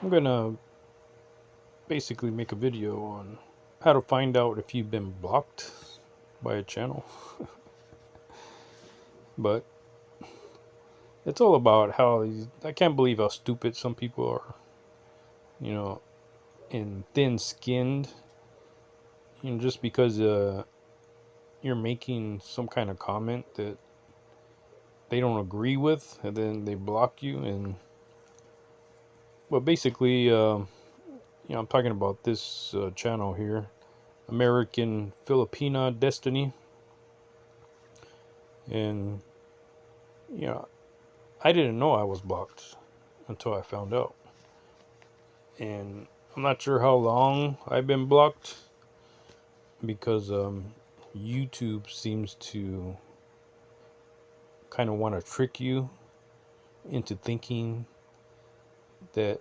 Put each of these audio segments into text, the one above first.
I'm gonna basically make a video on how to find out if you've been blocked by a channel. But it's all about how I can't believe how stupid some people are, you know, and thin skinned, just because you're making some kind of comment that they don't agree with, and then they block you. And but basically, I'm talking about this channel here, American Filipina Destiny. And you know I didn't know I was blocked until I found out. And I'm not sure how long I've been blocked because YouTube seems to kind of want to trick you into thinking that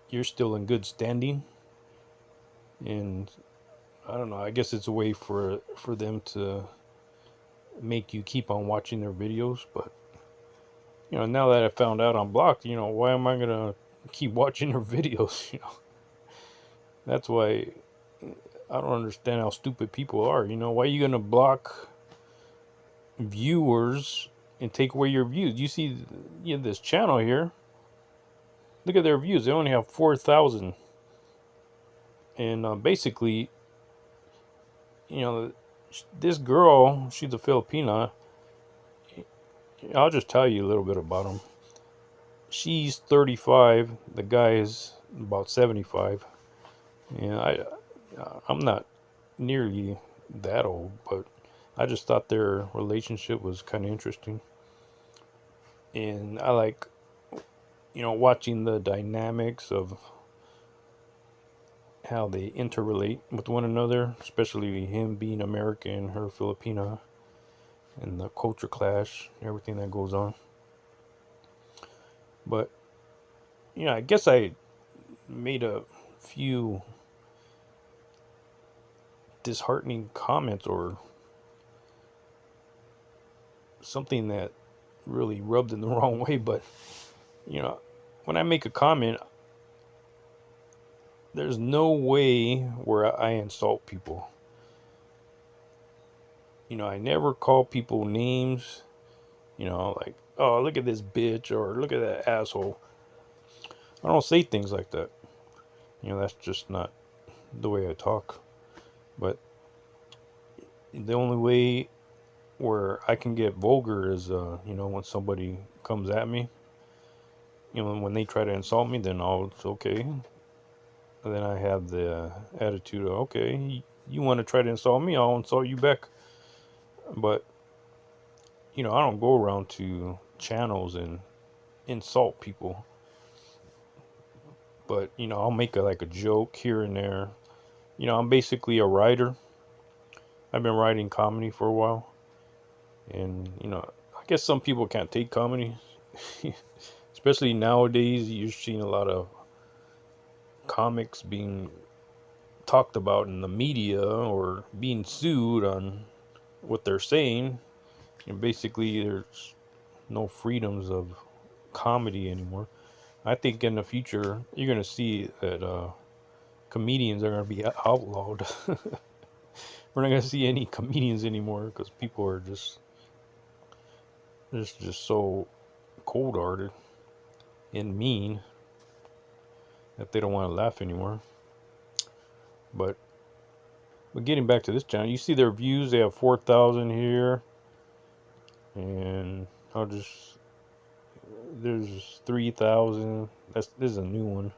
you're still in good standing. And I don't know, I guess it's a way for them to make you keep on watching their videos. But now that I found out I'm blocked, why am I gonna keep watching their videos? That's why I don't understand how stupid people are. Why are you gonna block viewers and take away your views? You see, this channel here. Look at their views. They only have 4,000, and basically, you know, this girl, she's a Filipina. I'll just tell you a little bit about them. She's 35. The guy is about 75. And I'm not nearly that old, but I just thought their relationship was kind of interesting. And I like, watching the dynamics of how they interrelate with one another, especially him being American, her Filipina, and the culture clash, everything that goes on. But, I guess I made a few disheartening comments or something that really rubbed in the wrong way. But, when I make a comment, there's no way where I insult people. I never call people names, like, oh, look at this bitch or look at that asshole. I don't say things like that. That's just not the way I talk. But the only way where I can get vulgar is, when somebody comes at me, when they try to insult me, then it's okay. And then I have the attitude of, okay, you want to try to insult me, I'll insult you back. But, I don't go around to channels and insult people. But, I'll make like a joke here and there. I'm basically a writer. I've been writing comedy for a while. And, I guess some people can't take comedy. Especially nowadays, you're seeing a lot of comics being talked about in the media or being sued on what they're saying. And basically, there's no freedoms of comedy anymore. I think in the future, you're going to see that comedians are going to be outlawed. We're not going to see any comedians anymore because people are just so cold-hearted and mean that they don't want to laugh anymore. But getting back to this channel, you see their views. They have 4,000 here, and there's 3,000. This is a new one.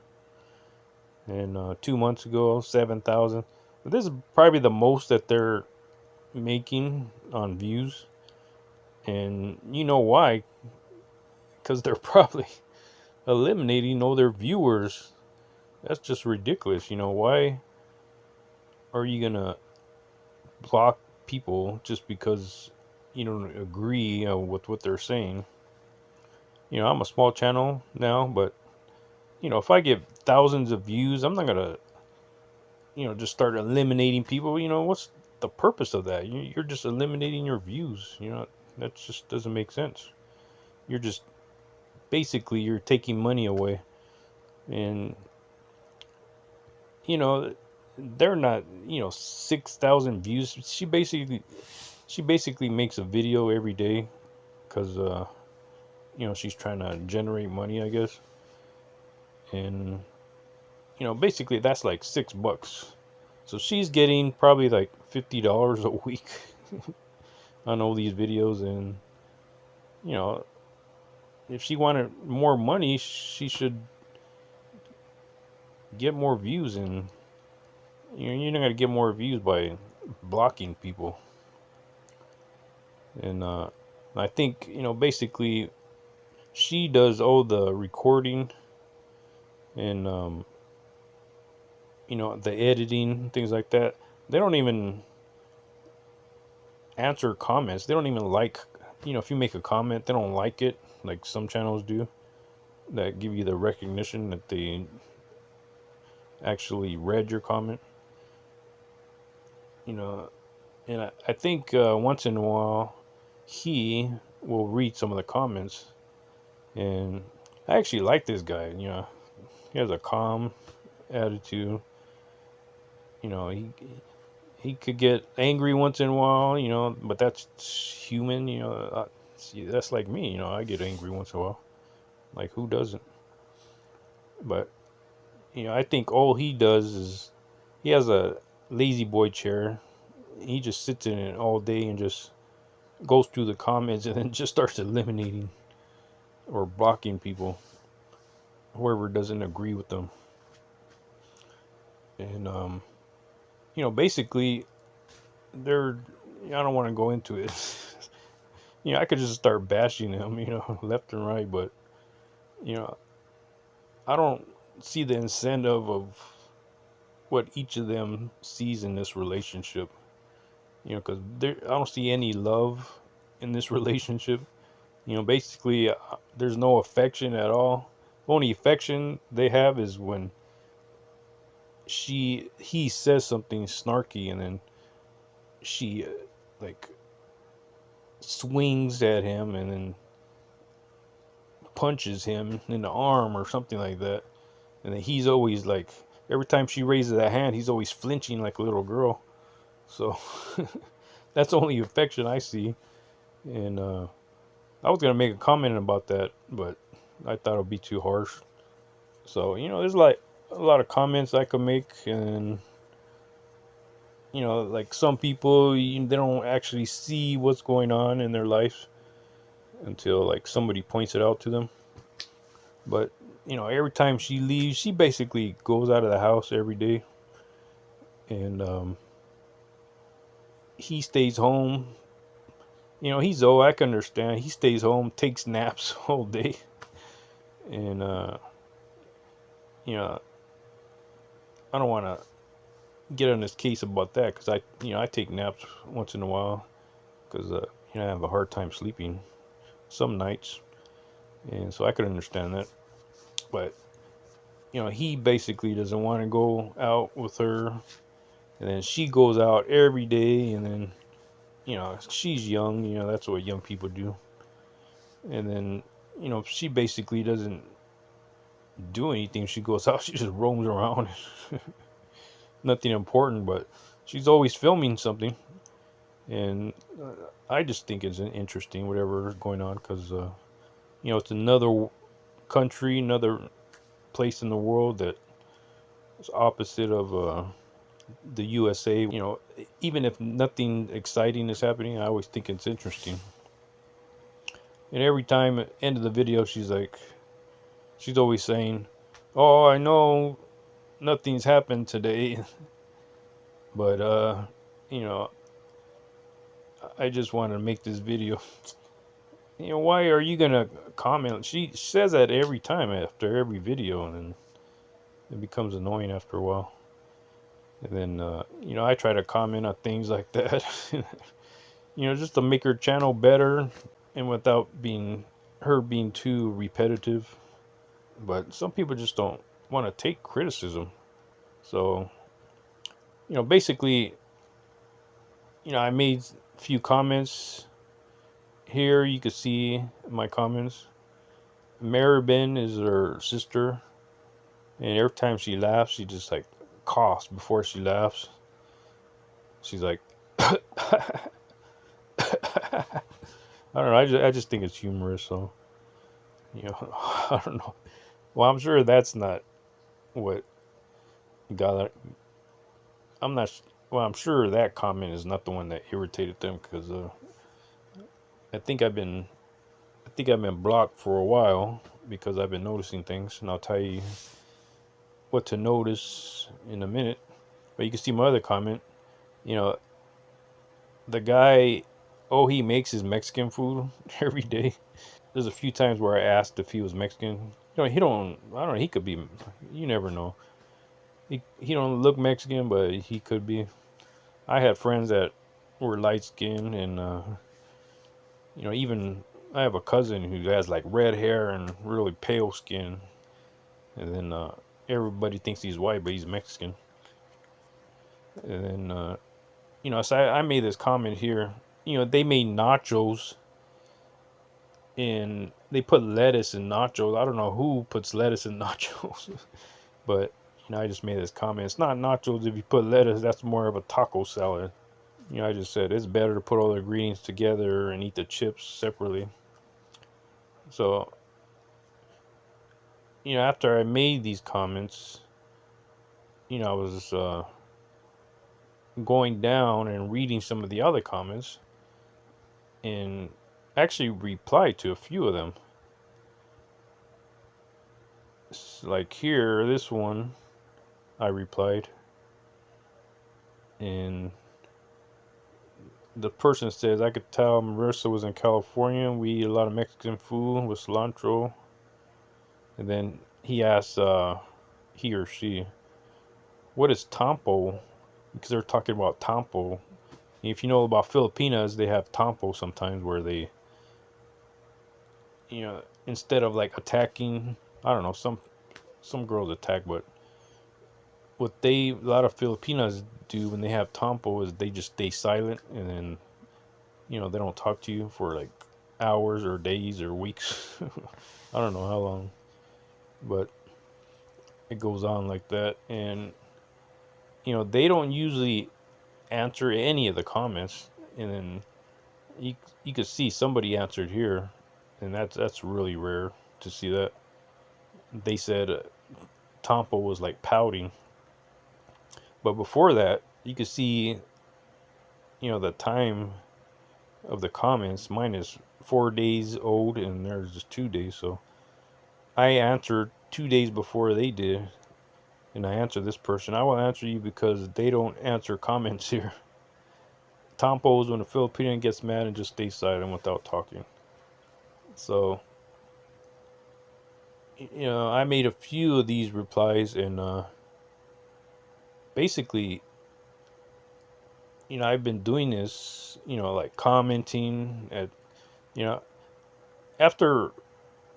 And 2 months ago, 7,000. But this is probably the most that they're making on views, and you know why? Because they're probably eliminating all their viewers. That's just ridiculous. Why are you gonna block people just because you don't agree with what they're saying? I'm a small channel now, but if I get thousands of views, I'm not gonna just start eliminating people. What's the purpose of that? You're just eliminating your views. That just doesn't make sense. You're just basically you're taking money away. And they're not 6,000 views. She basically makes a video every day because she's trying to generate money, I guess. And basically that's like $6. So she's getting probably like $50 a week on all these videos. And you know if she wanted more money, she should get more views. And you're not gonna get more views by blocking people. And I think basically she does all the recording and the editing, things like that. They don't even answer comments. They don't even like, if you make a comment, they don't like it like some channels do that give you the recognition that they actually read your comment. you know and I think once in a while he will read some of the comments. And I actually like this guy. He has a calm attitude. He could get angry once in a while, but that's human. See, that's like me. I get angry once in a while. Like, who doesn't? But I think all he does is he has a lazy boy chair. He just sits in it all day and just goes through the comments and then just starts eliminating or blocking people, whoever doesn't agree with them. And basically, they're. I don't want to go into it. I could just start bashing him, left and right. But you know, I don't see the incentive of what each of them sees in this relationship. Because I don't see any love in this relationship. Basically, there's no affection at all. The only affection they have is when he says something snarky, and then she like swings at him and then punches him in the arm or something like that. And then he's always like, every time she raises a hand, he's always flinching like a little girl. So that's the only affection I see. And I was gonna make a comment about that, but I thought it would be too harsh. So there's like a lot of comments I could make. And like some people, they don't actually see what's going on in their life until like somebody points it out to them. But every time she leaves, she basically goes out of the house every day. And he stays home. He's old, I can understand. He stays home, takes naps all day. And I don't want to get on his case about that, because I take naps once in a while, because I have a hard time sleeping some nights. And so I could understand that. But he basically doesn't want to go out with her. And then she goes out every day. And then she's young. That's what young people do. And then she basically doesn't do anything. She goes out, she just roams around. Nothing important, but she's always filming something. And I just think it's interesting, whatever is going on, because it's another country, another place in the world that is opposite of the USA. Even if nothing exciting is happening, I always think it's interesting. And every time at the end of the video, she's always saying, "Oh, I know nothing's happened today, but I just want to make this video." Why are you gonna comment? She says that every time after every video, and then it becomes annoying after a while. And then I try to comment on things like that, just to make her channel better, and without being too repetitive. But some people just don't want to take criticism. So basically, I made a few comments here. You can see my comments. Maribin is her sister, and every time she laughs, she just like coughs before she laughs. She's like, I don't know. I just think it's humorous. So, I don't know. Well, I'm sure that's not what got. I'm not. Well, I'm sure that comment is not the one that irritated them because I think I've been. I think I've been blocked for a while because I've been noticing things, and I'll tell you what to notice in a minute. But you can see my other comment. You know, the guy. Oh, he makes his Mexican food every day. There's a few times where I asked if he was Mexican. He don't. I don't know. He could be. You never know. He don't look Mexican, but he could be. I had friends that were light skinned, and even I have a cousin who has like red hair and really pale skin, and then everybody thinks he's white, but he's Mexican. And then so I made this comment here. They made nachos, and they put lettuce in nachos. I don't know who puts lettuce in nachos, but I just made this comment. It's not nachos if you put lettuce. That's more of a taco salad. I just said it's better to put all the ingredients together and eat the chips separately. So, after I made these comments, I was going down and reading some of the other comments and actually replied to a few of them. Like here, this one, I replied, and the person says, I could tell Marissa was in California. We eat a lot of Mexican food with cilantro. And then he asks, he or she, what is tampo? Because they're talking about tampo. If you know about Filipinas, they have tampo sometimes where they, instead of like attacking, I don't know, some girls attack, but what a lot of Filipinas do when they have tampo is they just stay silent, and then they don't talk to you for like hours or days or weeks. I don't know how long, but it goes on like that. And they don't usually answer any of the comments, and then you could see somebody answered here, and that's really rare to see that. They said Tampo was like pouting, but before that, you could see the time of the comments. Mine is 4 days old, and theirs is 2 days. So I answered 2 days before they did, and I answered this person. I will answer you because they don't answer comments here. Tampo is when a Filipino gets mad and just stays silent without talking. So I made a few of these replies, and basically, I've been doing this, like commenting at, you know, after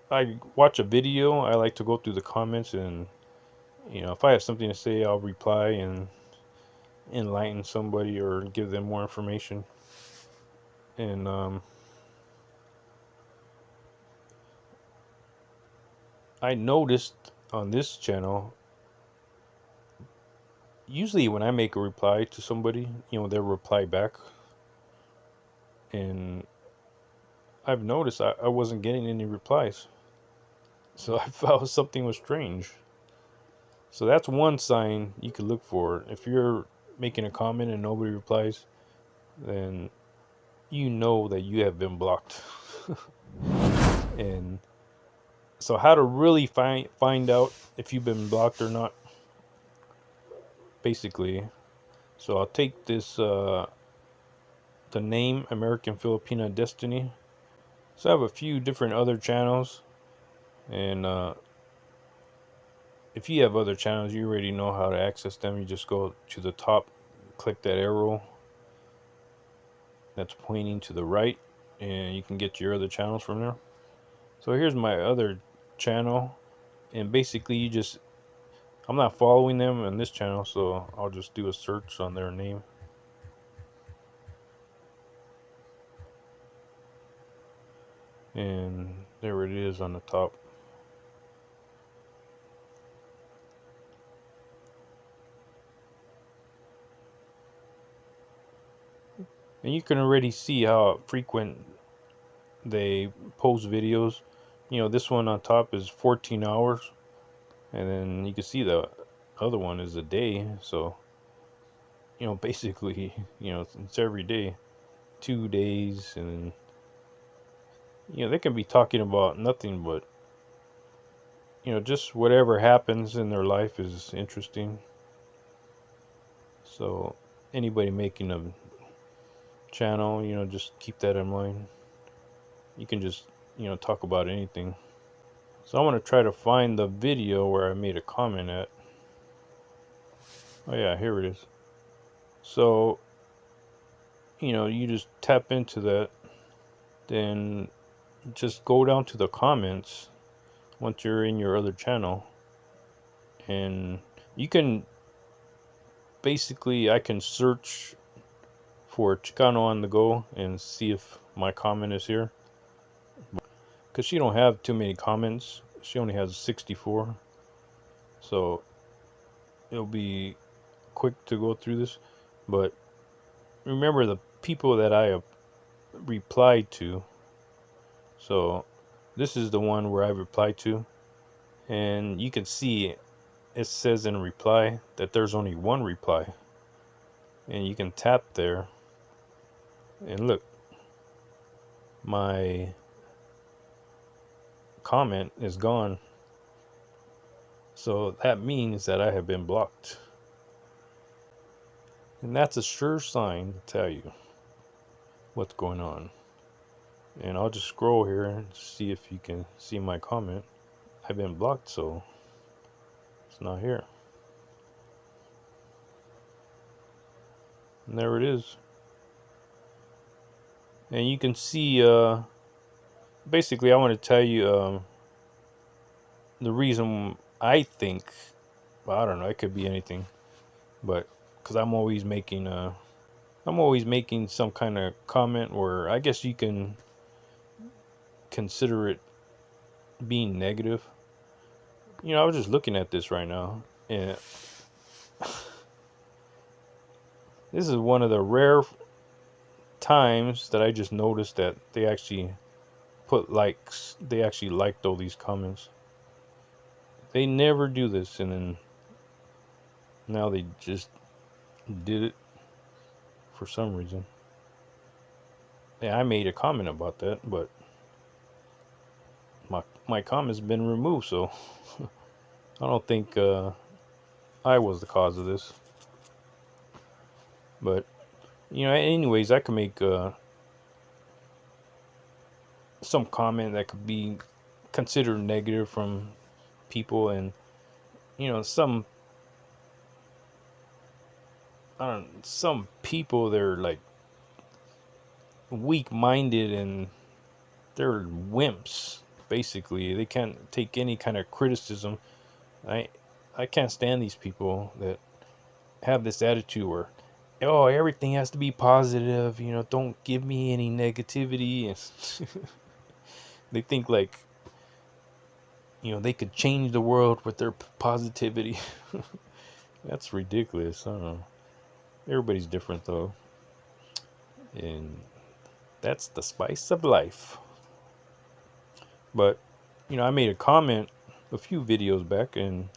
I watch a video, I like to go through the comments, and, if I have something to say, I'll reply and enlighten somebody or give them more information. And I noticed on this channel, usually when I make a reply to somebody, they'll reply back. And I've noticed I wasn't getting any replies. So I felt something was strange. So that's one sign you could look for. If you're making a comment and nobody replies, then you know that you have been blocked. And so how to really find out if you've been blocked or not, basically. So I'll take this the name American Filipina Destiny. So I have a few different other channels, and if you have other channels, you already know how to access them. You just go to the top, click that arrow that's pointing to the right, and you can get your other channels from there. So here's my other channel, and basically I'm not following them on this channel, so I'll just do a search on their name. And there it is on the top. And you can already see how frequent they post videos. This one on top is 14 hours, and then you can see the other one is a day. So, basically, it's every day, 2 days, and they can be talking about nothing but, just whatever happens in their life is interesting. So, anybody making a channel, just keep that in mind. You can just, talk about anything. So I want to try to find the video where I made a comment at. Oh yeah, here it is. So, you just tap into that, then just go down to the comments once you're in your other channel, and you can basically, I can search for Chicano on the Go and see if my comment is here, because she don't have too many comments. She only has 64, so it'll be quick to go through this. But remember the people that I have replied to. So this is the one where I replied to, and you can see it says in reply that there's only one reply, and you can tap there and look, my comment is gone. So that means that I have been blocked, and that's a sure sign to tell you what's going on. And I'll just scroll here and see if you can see my comment. I've been blocked, so it's not here. And there it is. And you can see, basically, I want to tell you the reason I think, well, I don't know, it could be anything, but because I'm always making some kind of comment where I guess you can consider it being negative. I was just looking at this right now, and this is one of the rare times that I just noticed that they actually put likes. They actually liked all these comments. They never do this, and then now they just did it for some reason. Yeah, I made a comment about that, but my comment's been removed, so I don't think I was the cause of this. But anyways, I could make some comment that could be considered negative from people, and some people, they're like weak-minded and they're wimps. Basically, they can't take any kind of criticism. I can't stand these people that have this attitude where, oh, everything has to be positive, don't give me any negativity. They think like, they could change the world with their positivity. That's ridiculous. I don't know. Everybody's different though, and that's the spice of life. But I made a comment a few videos back, and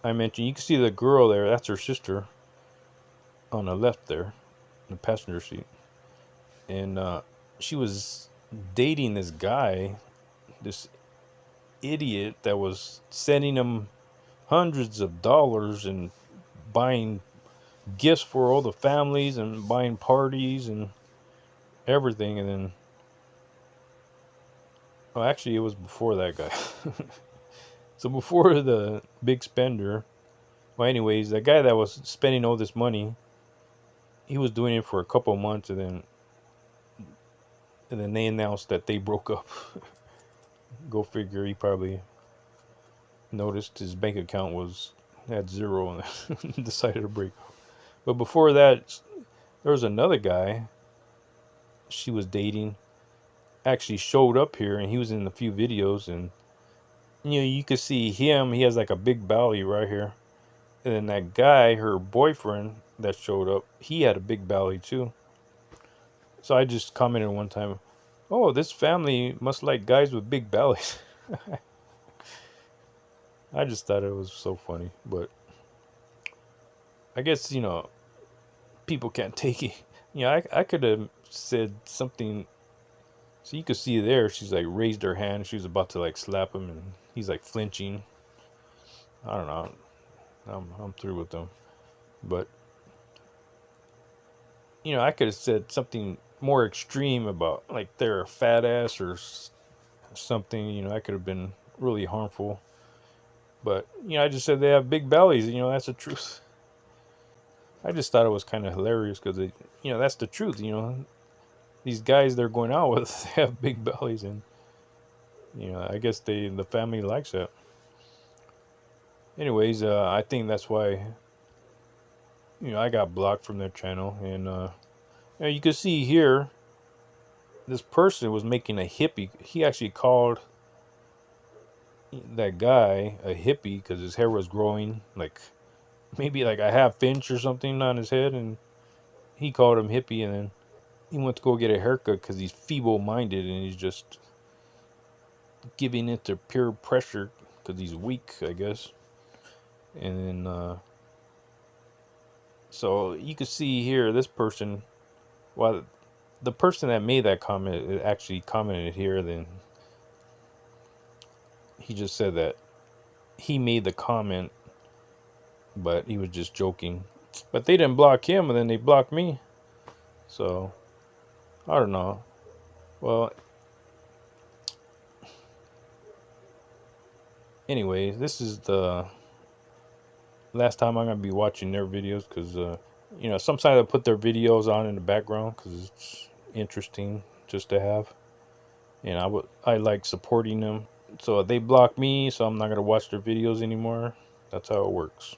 I mentioned, you can see the girl there, that's her sister on the left there in the passenger seat, and she was dating this guy, this idiot that was sending him hundreds of dollars and buying gifts for all the families and buying parties and everything. And then, well, actually, it was before that guy. So before the big spender, well, anyways, the guy that was spending all this money, he was doing it for a couple of months, and then they announced that they broke up. Go figure. He probably noticed his bank account had zero and decided to break up. But before that, there was another guy she was dating, actually showed up here, and he was in a few videos, and you could see him. He has like a big belly right here, and then that guy, her boyfriend that showed up, he had a big belly too. So I just commented one time, "Oh, this family must like guys with big bellies." I just thought it was so funny, but I guess people can't take it. I could have said something. So you could see there, she's like raised her hand. She was about to like slap him, and he's like flinching. I don't know. I'm through with them. But I could have said something more extreme about like they're a fat ass or something. I could have been really harmful. But I just said they have big bellies. That's the truth. I just thought it was kind of hilarious because that's the truth. These guys they're going out with they have big bellies, and I guess the family likes it. Anyways, I think that's why I got blocked from their channel, and you can see here this person was making a hippie. He actually called that guy a hippie because his hair was growing like maybe like a half inch or something on his head, and he called him hippie. And then he went to go get a haircut because he's feeble-minded and he's just giving it to peer pressure because he's weak, I guess. And then so you can see here this person, well, the person that made that comment actually commented here. Then he just said that he made the comment, but he was just joking. But they didn't block him, and then they blocked me. So I don't know. Well, anyway, this is the last time I'm gonna be watching their videos because sometimes I put their videos on in the background because it's interesting just to have, and I like supporting them. So they block me, so I'm not gonna watch their videos anymore. That's how it works.